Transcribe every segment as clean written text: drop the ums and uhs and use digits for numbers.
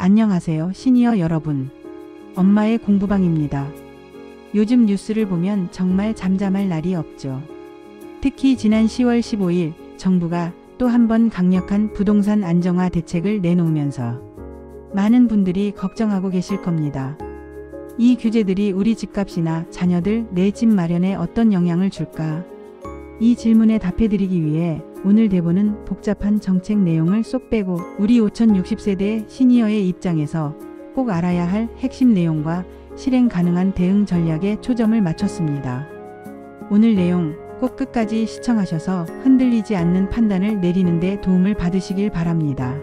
안녕하세요, 시니어 여러분. 엄마의 공부방입니다. 요즘 뉴스를 보면 정말 잠잠할 날이 없죠. 특히 지난 10월 15일 정부가 또 한 번 강력한 부동산 안정화 대책을 내놓으면서 많은 분들이 걱정하고 계실 겁니다. 이 규제들이 우리 집값이나 자녀들 내 집 마련에 어떤 영향을 줄까? 이 질문에 답해드리기 위해 오늘 대본은 복잡한 정책 내용을 쏙 빼고 우리 5060세대 시니어의 입장에서 꼭 알아야 할 핵심 내용과 실행 가능한 대응 전략에 초점을 맞췄습니다. 오늘 내용 꼭 끝까지 시청하셔서 흔들리지 않는 판단을 내리는 데 도움을 받으시길 바랍니다.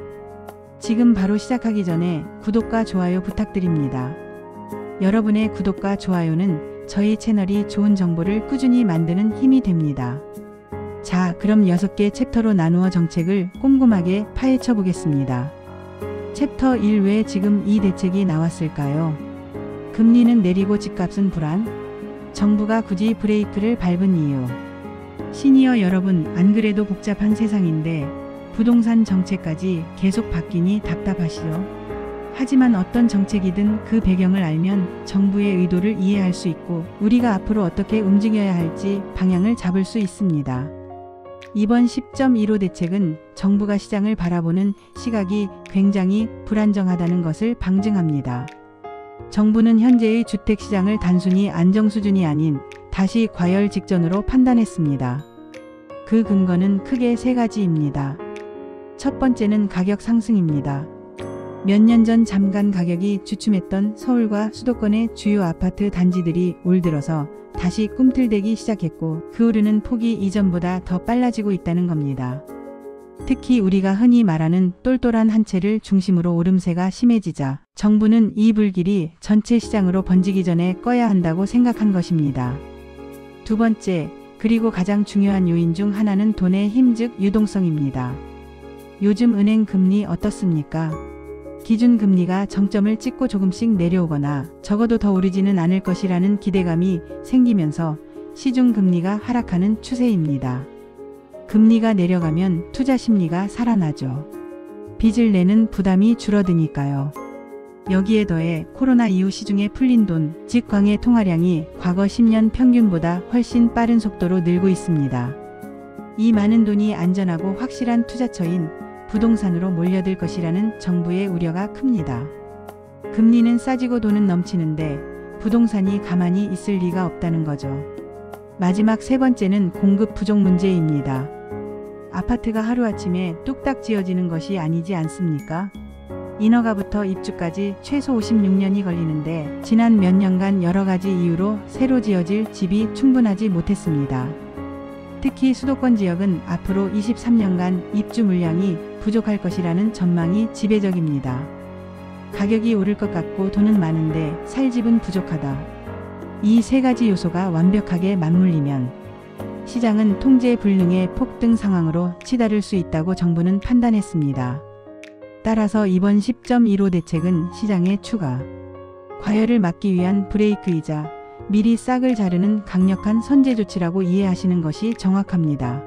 지금 바로 시작하기 전에 구독과 좋아요 부탁드립니다. 여러분의 구독과 좋아요는 저희 채널이 좋은 정보를 꾸준히 만드는 힘이 됩니다. 자, 그럼 6개 챕터로 나누어 정책을 꼼꼼하게 파헤쳐 보겠습니다. 챕터 1. 왜 지금 이 대책이 나왔을까요? 금리는 내리고 집값은 불안? 정부가 굳이 브레이크를 밟은 이유. 시니어 여러분, 안 그래도 복잡한 세상인데 부동산 정책까지 계속 바뀌니 답답하시죠? 하지만 어떤 정책이든 그 배경을 알면 정부의 의도를 이해할 수 있고 우리가 앞으로 어떻게 움직여야 할지 방향을 잡을 수 있습니다. 이번 10.15 대책은 정부가 시장을 바라보는 시각이 굉장히 불안정하다는 것을 방증합니다. 정부는 현재의 주택시장을 단순히 안정 수준이 아닌 다시 과열 직전으로 판단했습니다. 그 근거는 크게 3가지입니다. 첫 번째는 가격 상승입니다. 몇 년 전 잠깐 가격이 주춤했던 서울과 수도권의 주요 아파트 단지들이 올 들어서 다시 꿈틀대기 시작했고 그 오르는 폭이 이전보다 더 빨라지고 있다는 겁니다. 특히 우리가 흔히 말하는 똘똘한 한 채를 중심으로 오름세가 심해지자 정부는 이 불길이 전체 시장으로 번지기 전에 꺼야 한다고 생각한 것입니다. 두 번째, 그리고 가장 중요한 요인 중 하나는 돈의 힘 즉 유동성입니다. 요즘 은행 금리 어떻습니까? 기준금리가 정점을 찍고 조금씩 내려오거나 적어도 더 오르지는 않을 것이라는 기대감이 생기면서 시중금리가 하락하는 추세입니다. 금리가 내려가면 투자 심리가 살아나죠. 빚을 내는 부담이 줄어드니까요. 여기에 더해 코로나 이후 시중에 풀린 돈, 즉 광의 통화량이 과거 10년 평균보다 훨씬 빠른 속도로 늘고 있습니다. 이 많은 돈이 안전하고 확실한 투자처인 부동산으로 몰려들 것이라는 정부의 우려가 큽니다. 금리는 싸지고 돈은 넘치는데 부동산이 가만히 있을 리가 없다는 거죠. 마지막 3번째는 공급 부족 문제입니다. 아파트가 하루아침에 뚝딱 지어지는 것이 아니지 않습니까? 인허가부터 입주까지 최소 56년이 걸리는데 지난 몇 년간 여러 가지 이유로 새로 지어질 집이 충분하지 못했습니다. 특히 수도권 지역은 앞으로 23년간 입주 물량이 부족할 것이라는 전망이 지배적입니다. 가격이 오를 것 같고 돈은 많은데 살 집은 부족하다. 이 3가지 요소가 완벽하게 맞물리면 시장은 통제 불능의 폭등 상황으로 치달을 수 있다고 정부는 판단했습니다. 따라서 이번 10.15 대책은 시장의 추가 과열을 막기 위한 브레이크이자 미리 싹을 자르는 강력한 선제 조치라고 이해하시는 것이 정확합니다.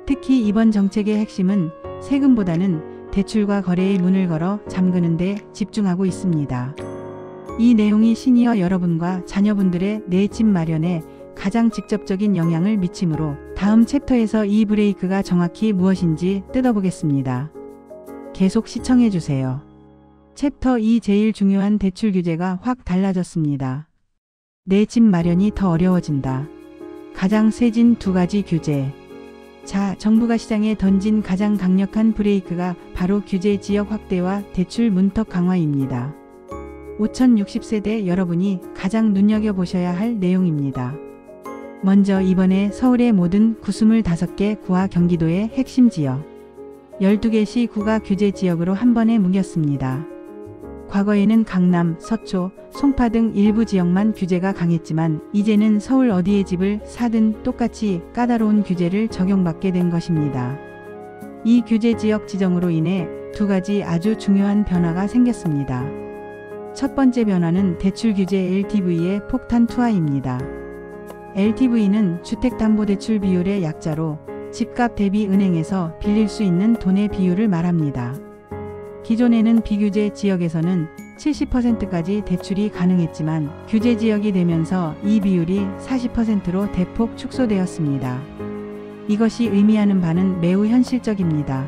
특히 이번 정책의 핵심은 세금보다는 대출과 거래의 문을 걸어 잠그는 데 집중하고 있습니다. 이 내용이 시니어 여러분과 자녀분들의 내 집 마련에 가장 직접적인 영향을 미치므로 다음 챕터에서 이 브레이크가 정확히 무엇인지 뜯어보겠습니다. 계속 시청해주세요. 챕터 2. 제일 중요한 대출 규제가 확 달라졌습니다. 내 집 마련이 더 어려워진다. 가장 세진 2가지 규제. 자, 정부가 시장에 던진 가장 강력한 브레이크가 바로 규제 지역 확대와 대출 문턱 강화입니다. 5060세대 여러분이 가장 눈여겨보셔야 할 내용입니다. 먼저 이번에 서울의 모든 25개 구와 경기도의 핵심 지역 12개 시 구가 규제 지역으로 한 번에 뭉겼습니다. 과거에는 강남, 서초, 송파 등 일부 지역만 규제가 강했지만 이제는 서울 어디에 집을 사든 똑같이 까다로운 규제를 적용받게 된 것입니다. 이 규제 지역 지정으로 인해 2가지 아주 중요한 변화가 생겼습니다. 첫 번째 변화는 대출 규제 LTV의 폭탄 투하입니다. LTV는 주택담보대출 비율의 약자로 집값 대비 은행에서 빌릴 수 있는 돈의 비율을 말합니다. 기존에는 비규제 지역에서는 70%까지 대출이 가능했지만 규제 지역이 되면서 이 비율이 40%로 대폭 축소되었습니다. 이것이 의미하는 바는 매우 현실적입니다.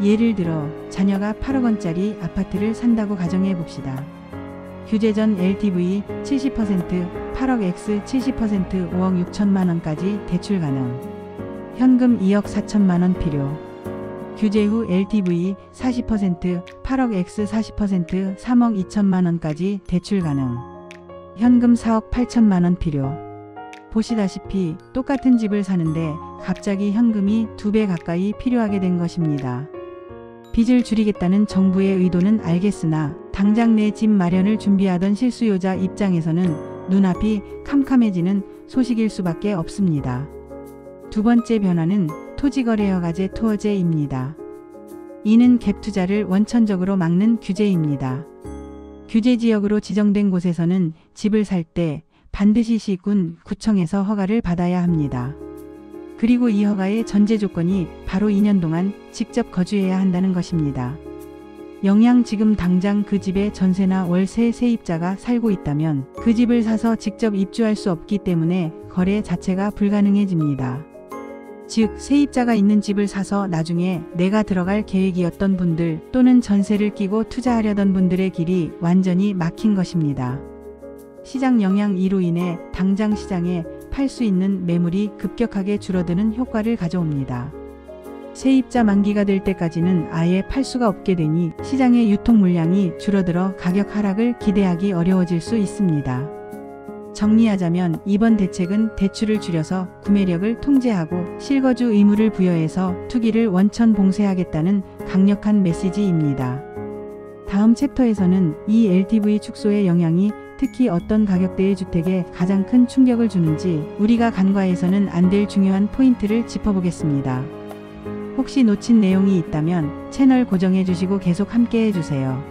예를 들어 자녀가 8억 원짜리 아파트를 산다고 가정해 봅시다. 규제 전 LTV 70%, 8억 X 70% 5억 6천만 원까지 대출 가능. 현금 2억 4천만 원 필요. 규제 후 LTV 40%, 8억 X 40% 3억 2천만 원까지 대출 가능. 현금 4억 8천만 원 필요. 보시다시피 똑같은 집을 사는데 갑자기 현금이 2배 가까이 필요하게 된 것입니다. 빚을 줄이겠다는 정부의 의도는 알겠으나 당장 내 집 마련을 준비하던 실수요자 입장에서는 눈앞이 캄캄해지는 소식일 수밖에 없습니다. 두 번째 변화는 토지거래허가제 토어제입니다. 이는 갭 투자를 원천적으로 막는 규제입니다. 규제 지역으로 지정된 곳에서는 집을 살 때 반드시 시군, 구청에서 허가를 받아야 합니다. 그리고 이 허가의 전제 조건이 바로 2년 동안 직접 거주해야 한다는 것입니다. 영양 지금 당장 그 집에 전세나 월세 세입자가 살고 있다면 그 집을 사서 직접 입주할 수 없기 때문에 거래 자체가 불가능해집니다. 즉 세입자가 있는 집을 사서 나중에 내가 들어갈 계획이었던 분들 또는 전세를 끼고 투자하려던 분들의 길이 완전히 막힌 것입니다. 시장 영향 이로 인해 당장 시장에 팔 수 있는 매물이 급격하게 줄어드는 효과를 가져옵니다. 세입자 만기가 될 때까지는 아예 팔 수가 없게 되니 시장의 유통 물량이 줄어들어 가격 하락을 기대하기 어려워질 수 있습니다. 정리하자면 이번 대책은 대출을 줄여서 구매력을 통제하고 실거주 의무를 부여해서 투기를 원천 봉쇄하겠다는 강력한 메시지입니다. 다음 챕터에서는 이 LTV 축소의 영향이 특히 어떤 가격대의 주택에 가장 큰 충격을 주는지 우리가 간과해서는 안 될 중요한 포인트를 짚어보겠습니다. 혹시 놓친 내용이 있다면 채널 고정해 주시고 계속 함께 해주세요.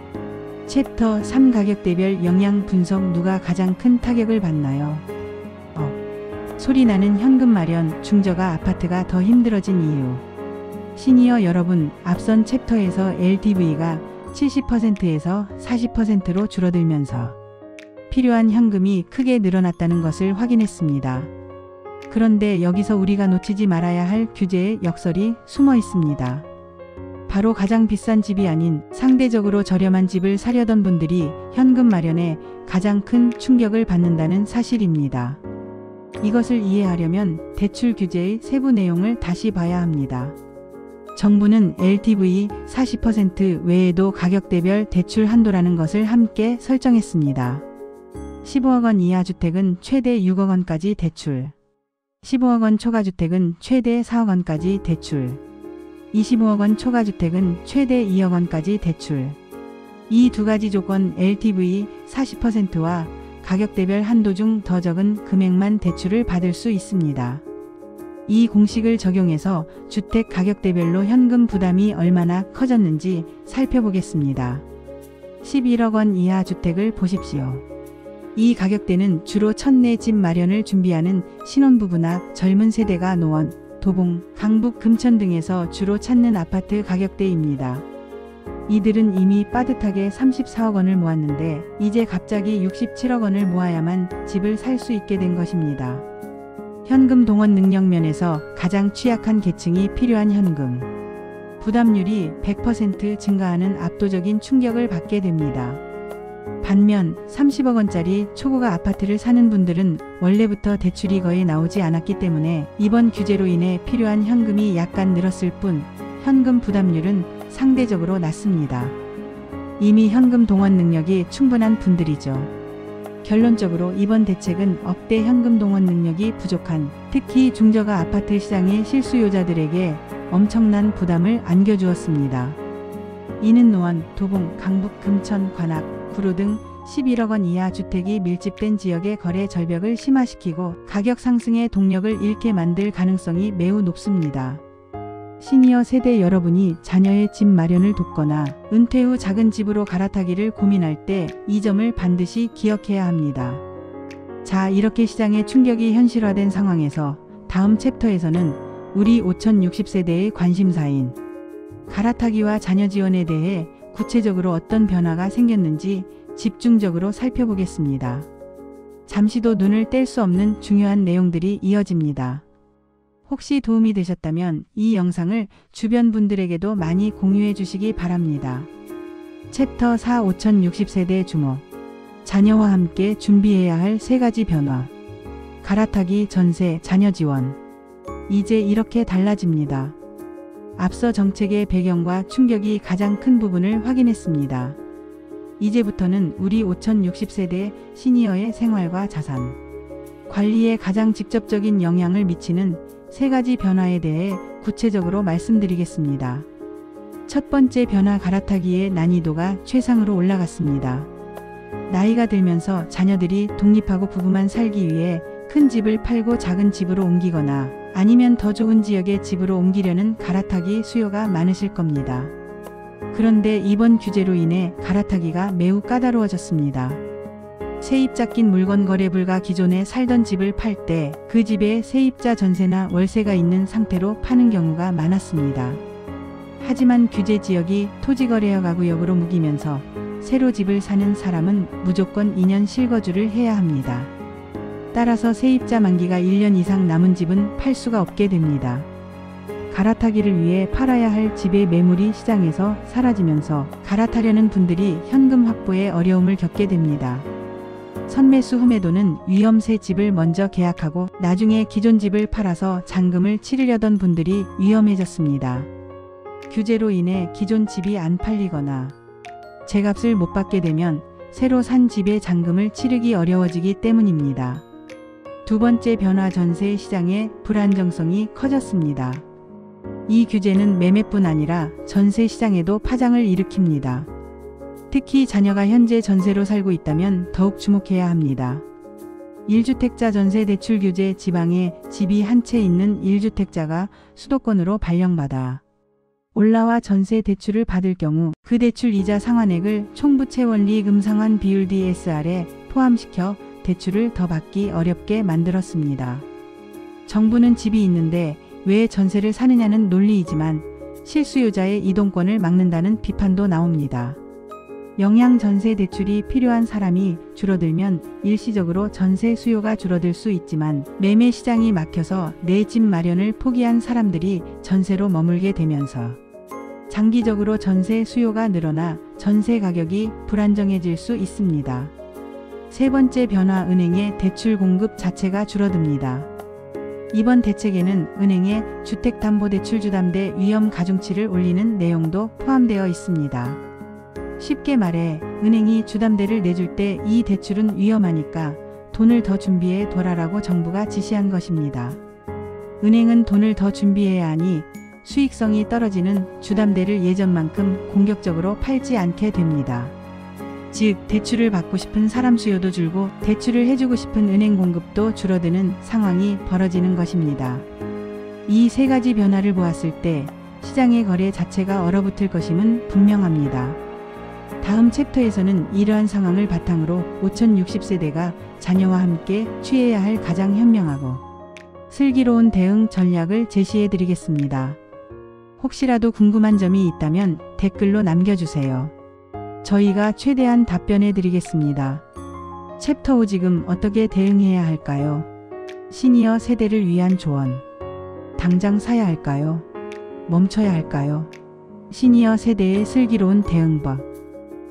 챕터 3 가격대별 영향 분석 누가 가장 큰 타격을 받나요? 소리 나는 현금 마련, 중저가 아파트가 더 힘들어진 이유. 시니어 여러분, 앞선 챕터에서 LTV가 70%에서 40%로 줄어들면서 필요한 현금이 크게 늘어났다는 것을 확인했습니다. 그런데 여기서 우리가 놓치지 말아야 할 규제의 역설이 숨어 있습니다. 바로 가장 비싼 집이 아닌 상대적으로 저렴한 집을 사려던 분들이 현금 마련에 가장 큰 충격을 받는다는 사실입니다. 이것을 이해하려면 대출 규제의 세부 내용을 다시 봐야 합니다. 정부는 LTV 40% 외에도 가격대별 대출 한도라는 것을 함께 설정했습니다. 15억 원 이하 주택은 최대 6억 원까지 대출, 15억 원 초과주택은 최대 4억 원까지 대출, 25억 원 초과주택은 최대 2억 원까지 대출. 이 두 가지 조건 LTV 40%와 가격대별 한도 중 더 적은 금액만 대출을 받을 수 있습니다. 이 공식을 적용해서 주택 가격대별로 현금 부담이 얼마나 커졌는지 살펴보겠습니다. 11억 원 이하 주택을 보십시오. 이 가격대는 주로 첫내 집 마련을 준비하는 신혼부부나 젊은 세대가 노원, 도봉, 강북, 금천 등에서 주로 찾는 아파트 가격대입니다. 이들은 이미 빠듯하게 34억 원을 모았는데 이제 갑자기 67억 원을 모아야만 집을 살 수 있게 된 것입니다. 현금 동원 능력 면에서 가장 취약한 계층이 필요한 현금 부담률이 100% 증가하는 압도적인 충격을 받게 됩니다. 반면 30억 원짜리 초고가 아파트를 사는 분들은 원래부터 대출이 거의 나오지 않았기 때문에 이번 규제로 인해 필요한 현금이 약간 늘었을 뿐 현금 부담률은 상대적으로 낮습니다. 이미 현금 동원 능력이 충분한 분들이죠. 결론적으로 이번 대책은 억대 현금 동원 능력이 부족한 특히 중저가 아파트 시장의 실수요자들에게 엄청난 부담을 안겨주었습니다. 이는 노원, 도봉, 강북, 금천, 관악, 구로 등 11억 원 이하 주택이 밀집된 지역의 거래 절벽을 심화시키고 가격 상승의 동력을 잃게 만들 가능성이 매우 높습니다. 시니어 세대 여러분이 자녀의 집 마련을 돕거나 은퇴 후 작은 집으로 갈아타기를 고민할 때 이 점을 반드시 기억해야 합니다. 자, 이렇게 시장의 충격이 현실화된 상황에서 다음 챕터에서는 우리 5060세대의 관심사인 갈아타기와 자녀 지원에 대해 구체적으로 어떤 변화가 생겼는지 집중적으로 살펴보겠습니다. 잠시도 눈을 뗄 수 없는 중요한 내용들이 이어집니다. 혹시 도움이 되셨다면 이 영상을 주변 분들에게도 많이 공유해 주시기 바랍니다. 챕터 4 5060세대 주모. 자녀와 함께 준비해야 할 3가지 변화. 갈아타기, 전세, 자녀 지원. 이제 이렇게 달라집니다. 앞서 정책의 배경과 충격이 가장 큰 부분을 확인했습니다. 이제부터는 우리 5060세대 시니어의 생활과 자산, 관리에 가장 직접적인 영향을 미치는 3가지 변화에 대해 구체적으로 말씀드리겠습니다. 첫 번째 변화, 갈아타기의 난이도가 최상으로 올라갔습니다. 나이가 들면서 자녀들이 독립하고 부부만 살기 위해 큰 집을 팔고 작은 집으로 옮기거나 아니면 더 좋은 지역의 집으로 옮기려는 갈아타기 수요가 많으실 겁니다. 그런데 이번 규제로 인해 갈아타기가 매우 까다로워졌습니다. 세입자 낀 물건 거래 불가. 기존에 살던 집을 팔 때 그 집에 세입자 전세나 월세가 있는 상태로 파는 경우가 많았습니다. 하지만 규제 지역이 토지거래허가구역으로 묶이면서 새로 집을 사는 사람은 무조건 2년 실거주를 해야 합니다. 따라서 세입자 만기가 1년 이상 남은 집은 팔 수가 없게 됩니다. 갈아타기를 위해 팔아야 할 집의 매물이 시장에서 사라지면서 갈아타려는 분들이 현금 확보에 어려움을 겪게 됩니다. 선매수 후매도는 위험세 집을 먼저 계약하고 나중에 기존 집을 팔아서 잔금을 치르려던 분들이 위험해졌습니다. 규제로 인해 기존 집이 안 팔리거나 제값을 못 받게 되면 새로 산 집의 잔금을 치르기 어려워지기 때문입니다. 두 번째 변화, 전세 시장의 불안정성이 커졌습니다. 이 규제는 매매뿐 아니라 전세 시장에도 파장을 일으킵니다. 특히 자녀가 현재 전세로 살고 있다면 더욱 주목해야 합니다. 1주택자 전세 대출 규제. 지방에 집이 한 채 있는 1주택자가 수도권으로 발령받아 올라와 전세 대출을 받을 경우 그 대출 이자 상환액을 총부채 원리금 상환 비율 DSR에 포함시켜 대출을 더 받기 어렵게 만들었습니다. 정부는 집이 있는데 왜 전세를 사느냐는 논리이지만 실수요자의 이동권을 막는다는 비판도 나옵니다. 영양 전세 대출이 필요한 사람이 줄어들면 일시적으로 전세 수요가 줄어들 수 있지만 매매 시장이 막혀서 내 집 마련을 포기한 사람들이 전세로 머물게 되면서 장기적으로 전세 수요가 늘어나 전세 가격이 불안정해질 수 있습니다. 세 번째 변화, 은행의 대출 공급 자체가 줄어듭니다. 이번 대책에는 은행의 주택담보대출 주담대 위험 가중치를 올리는 내용도 포함되어 있습니다. 쉽게 말해 은행이 주담대를 내줄 때 이 대출은 위험하니까 돈을 더 준비해 둬라라고 정부가 지시한 것입니다. 은행은 돈을 더 준비해야 하니 수익성이 떨어지는 주담대를 예전만큼 공격적으로 팔지 않게 됩니다. 즉 대출을 받고 싶은 사람 수요도 줄고 대출을 해주고 싶은 은행 공급도 줄어드는 상황이 벌어지는 것입니다. 이 3가지 변화를 보았을 때 시장의 거래 자체가 얼어붙을 것임은 분명합니다. 다음 챕터에서는 이러한 상황을 바탕으로 5060세대가 자녀와 함께 취해야 할 가장 현명하고 슬기로운 대응 전략을 제시해 드리겠습니다. 혹시라도 궁금한 점이 있다면 댓글로 남겨주세요. 저희가 최대한 답변해 드리겠습니다. 챕터 5, 지금 어떻게 대응해야 할까요? 시니어 세대를 위한 조언. 당장 사야 할까요? 멈춰야 할까요? 시니어 세대의 슬기로운 대응법.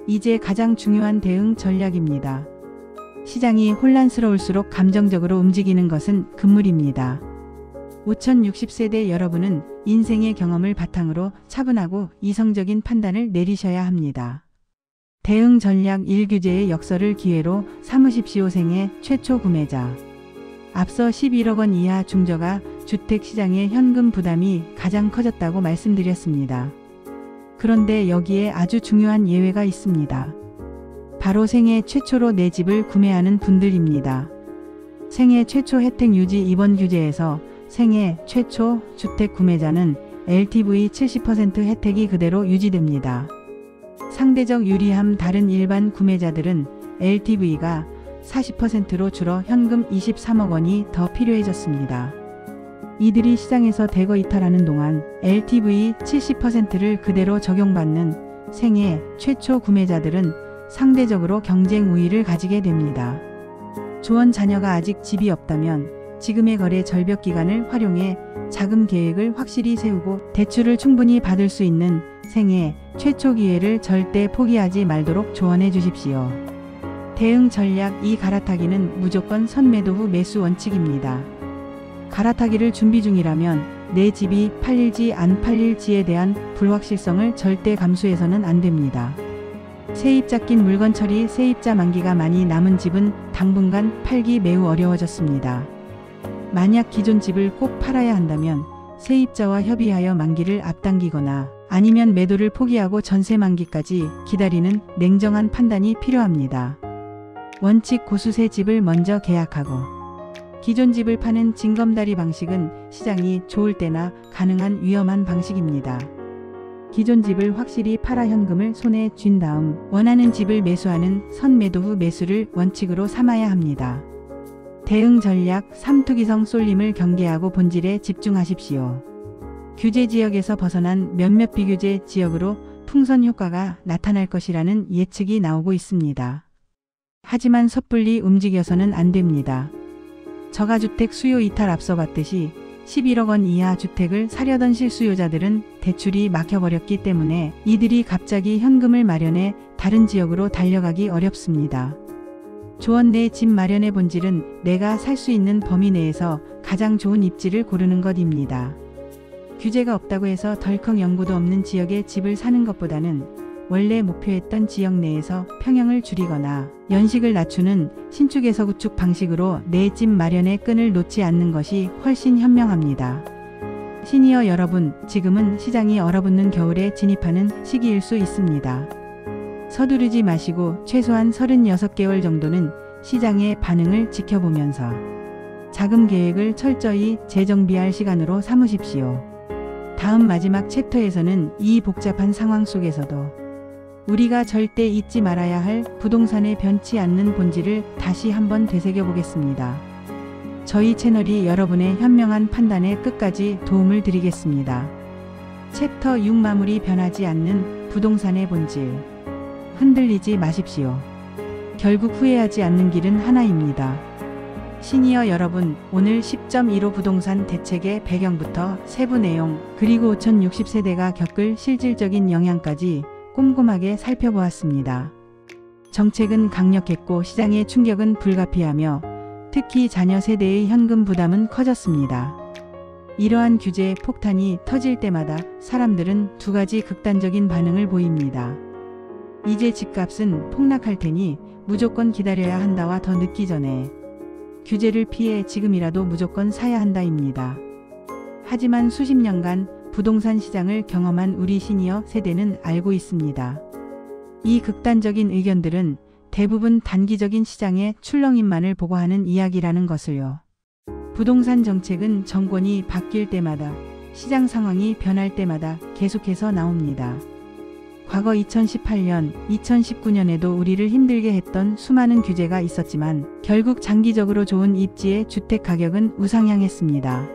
이제 가장 중요한 대응 전략입니다. 시장이 혼란스러울수록 감정적으로 움직이는 것은 금물입니다. 5060세대 여러분은 인생의 경험을 바탕으로 차분하고 이성적인 판단을 내리셔야 합니다. 대응 전략 1. 규제의 역설을 기회로 삼으십시오. 생애 최초 구매자. 앞서 11억 원 이하 중저가 주택시장의 현금 부담이 가장 커졌다고 말씀드렸습니다. 그런데 여기에 아주 중요한 예외가 있습니다. 바로 생애 최초로 내 집을 구매하는 분들입니다. 생애 최초 혜택 유지. 이번 규제에서 생애 최초 주택 구매자는 LTV 70% 혜택이 그대로 유지됩니다. 상대적 유리함. 다른 일반 구매자들은 LTV가 40%로 줄어 현금 23억 원이 더 필요해졌습니다. 이들이 시장에서 대거 이탈하는 동안 LTV 70%를 그대로 적용받는 생애 최초 구매자들은 상대적으로 경쟁 우위를 가지게 됩니다. 조언 자녀가 아직 집이 없다면 지금의 거래 절벽 기간을 활용해 자금 계획을 확실히 세우고 대출을 충분히 받을 수 있는 생애 최초 기회를 절대 포기하지 말도록 조언해 주십시오. 대응 전략 2. 갈아타기는 무조건 선매도 후 매수 원칙입니다. 갈아타기를 준비 중이라면 내 집이 팔릴지 안 팔릴지에 대한 불확실성을 절대 감수해서는 안 됩니다. 세입자 낀 물건 처리 세입자 만기가 많이 남은 집은 당분간 팔기 매우 어려워졌습니다. 만약 기존 집을 꼭 팔아야 한다면 세입자와 협의하여 만기를 앞당기거나 아니면 매도를 포기하고 전세 만기까지 기다리는 냉정한 판단이 필요합니다. 원칙 고수세 집을 먼저 계약하고 기존 집을 파는 징검다리 방식은 시장이 좋을 때나 가능한 위험한 방식입니다. 기존 집을 확실히 팔아 현금을 손에 쥔 다음 원하는 집을 매수하는 선매도 후 매수를 원칙으로 삼아야 합니다. 대응 전략 3. 투기성 쏠림을 경계하고 본질에 집중하십시오. 규제 지역에서 벗어난 몇몇 비규제 지역으로 풍선 효과가 나타날 것이라는 예측이 나오고 있습니다. 하지만 섣불리 움직여서는 안 됩니다. 저가주택 수요 이탈 앞서 봤듯이 11억 원 이하 주택을 사려던 실수요자들은 대출이 막혀버렸기 때문에 이들이 갑자기 현금을 마련해 다른 지역으로 달려가기 어렵습니다. 조언 내 집 마련의 본질은 내가 살 수 있는 범위 내에서 가장 좋은 입지를 고르는 것입니다. 규제가 없다고 해서 덜컥 연고도 없는 지역에 집을 사는 것보다는 원래 목표했던 지역 내에서 평형을 줄이거나 연식을 낮추는 신축에서 구축 방식으로 내 집 마련의 끈을 놓지 않는 것이 훨씬 현명합니다. 시니어 여러분, 지금은 시장이 얼어붙는 겨울에 진입하는 시기일 수 있습니다. 서두르지 마시고 최소한 36개월 정도는 시장의 반응을 지켜보면서 자금 계획을 철저히 재정비할 시간으로 삼으십시오. 다음 마지막 챕터에서는 이 복잡한 상황 속에서도 우리가 절대 잊지 말아야 할 부동산의 변치 않는 본질을 다시 한번 되새겨 보겠습니다. 저희 채널이 여러분의 현명한 판단에 끝까지 도움을 드리겠습니다. 챕터 6 마무리 변하지 않는 부동산의 본질. 흔들리지 마십시오. 결국 후회하지 않는 길은 하나입니다. 시니어 여러분, 오늘 10.15 부동산 대책의 배경부터 세부 내용, 그리고 5060세대가 겪을 실질적인 영향까지 꼼꼼하게 살펴보았습니다. 정책은 강력했고 시장의 충격은 불가피하며 특히 자녀 세대의 현금 부담은 커졌습니다. 이러한 규제 폭탄이 터질 때마다 사람들은 두 가지 극단적인 반응을 보입니다. 이제 집값은 폭락할 테니 무조건 기다려야 한다와 더 늦기 전에 규제를 피해 지금이라도 무조건 사야 한다입니다. 하지만 수십 년간 부동산 시장을 경험한 우리 시니어 세대는 알고 있습니다. 이 극단적인 의견들은 대부분 단기적인 시장의 출렁임만을 보고하는 이야기라는 것을요. 부동산 정책은 정권이 바뀔 때마다, 시장 상황이 변할 때마다 계속해서 나옵니다. 과거 2018년, 2019년에도 우리를 힘들게 했던 수많은 규제가 있었지만 결국 장기적으로 좋은 입지의 주택 가격은 우상향했습니다.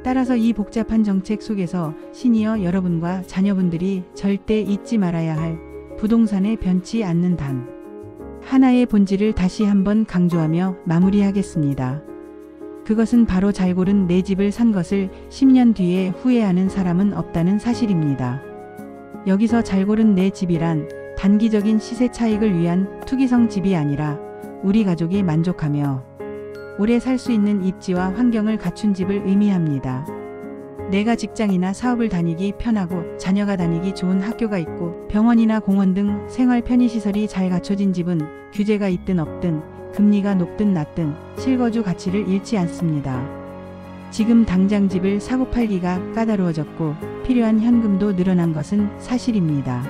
따라서 이 복잡한 정책 속에서 시니어 여러분과 자녀분들이 절대 잊지 말아야 할 부동산의 변치 않는 단 하나의 본질을 다시 한번 강조하며 마무리하겠습니다. 그것은 바로 잘 고른 내 집을 산 것을 10년 뒤에 후회하는 사람은 없다는 사실입니다. 여기서 잘 고른 내 집이란 단기적인 시세 차익을 위한 투기성 집이 아니라 우리 가족이 만족하며 오래 살 수 있는 입지와 환경을 갖춘 집을 의미합니다. 내가 직장이나 사업을 다니기 편하고 자녀가 다니기 좋은 학교가 있고 병원이나 공원 등 생활 편의시설이 잘 갖춰진 집은 규제가 있든 없든 금리가 높든 낮든 실거주 가치를 잃지 않습니다. 지금 당장 집을 사고 팔기가 까다로워졌고 필요한 현금도 늘어난 것은 사실입니다.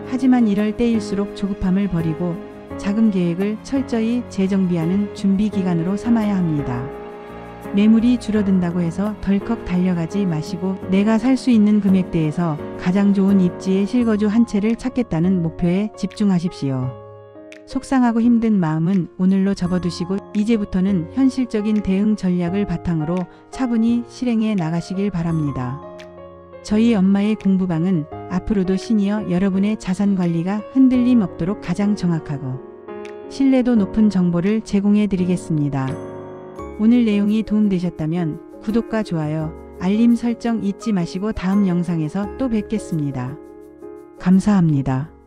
하지만 이럴 때일수록 조급함을 버리고 자금 계획을 철저히 재정비하는 준비 기간으로 삼아야 합니다. 매물이 줄어든다고 해서 덜컥 달려가지 마시고 내가 살 수 있는 금액대에서 가장 좋은 입지의 실거주 한 채를 찾겠다는 목표에 집중하십시오. 속상하고 힘든 마음은 오늘로 접어두시고 이제부터는 현실적인 대응 전략을 바탕으로 차분히 실행해 나가시길 바랍니다. 저희 엄마의 공부방은 앞으로도 시니어 여러분의 자산 관리가 흔들림 없도록 가장 정확하고 신뢰도 높은 정보를 제공해 드리겠습니다. 오늘 내용이 도움되셨다면 구독과 좋아요, 알림 설정 잊지 마시고 다음 영상에서 또 뵙겠습니다. 감사합니다.